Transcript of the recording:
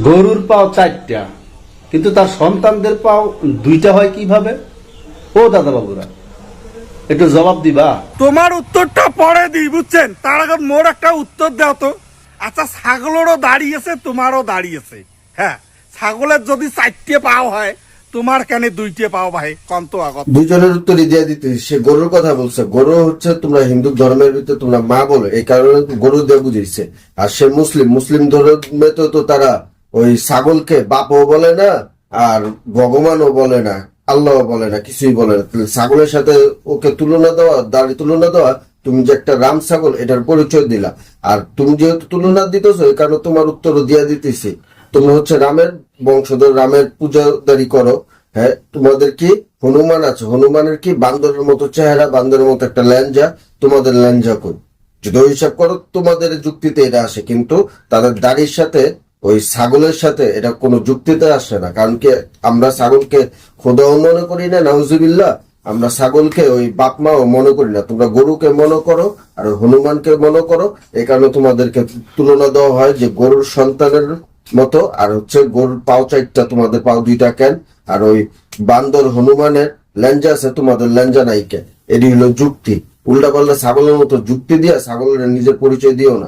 গরুর পাও 4টা, কিন্তু তার সন্তানদের পাও 2টা হয় কিভাবে? ও দাদা বাবুরা, একটু জবাব দিবা। তোমার উত্তরটা পরে দিই, বুঝছেন? তার আগে মোর একটা উত্তর দাও তো। আচ্ছা, ছাগলেরও দাঁড়িয়েছে, তোমারও দাঁড়িয়েছে। হ্যাঁ, ছাগলের যদি 4টে পাও হয়, তোমার কেন 2টে পাও ভাই? কন্ত আগত দুজনের উত্তরই দিয়ে দিতে। সে গরুর কথা বলছে। গরু হচ্ছে তোমরা হিন্দু ধর্মের ভিতরে তোমরা মা বলে, এই কারণে গরু দিয়ে বুঝিয়েছে। আর সে মুসলিম ধর্মে তো তারা ওই ছাগলকে বাপও বলে না, আর ভগবানও বলে না, আল্লাহও বলে না, কিছুই বলে না। তাহলে ছাগলের সাথে ওকে তুলনা দেওয়া, দাঁড়ি তুলনা দেওয়া, তুমি যে একটা রাম ছাগল এটার পরিচয় দিলা। আর তুমি যেহেতু তুলনা দিতেছো, এই কারণে তোমার উত্তরও দিয়ে দিতেছি। তুমি হচ্ছে রামের বংশধর, রামের পূজাদারি করো। হ্যাঁ, তোমাদের কি হনুমান আছে, হনুমানের কি বান্দরের মতো চেহারা, বান্দরের মতো একটা ল্যাঞ্জা, তোমাদের ল্যাঞ্জা কই? যদি ওই হিসাব করো, তোমাদের যুক্তিতে এটা আসে, কিন্তু তাদের দাড়ির সাথে ওই ছাগলের সাথে এটা কোনো যুক্তিতে আসে না। কারণ কি, আমরা ছাগলকে খোদাও মনে করি না, নাউজুবিল্লাহ। আমরা ছাগলকে ওই বাপ মাও মনে করি না। তোমরা গরুকে মনে করো আর হনুমানকে মনে করো, এই কারণে তোমাদেরকে তুলনা দেওয়া হয় যে গরুর সন্তানের মতো। আর হচ্ছে গরুর পাও 4টা, তোমাদের পাও 2টা কেন? আর ওই বান্দর হনুমানের ল্যাঞ্জা আছে, তোমাদের ল্যাঞ্জা নাই কেন? এটি হলো যুক্তি। উল্টা পাল্টা ছাগলের মতো যুক্তি দিয়া ছাগলের নিজের পরিচয় দিও না।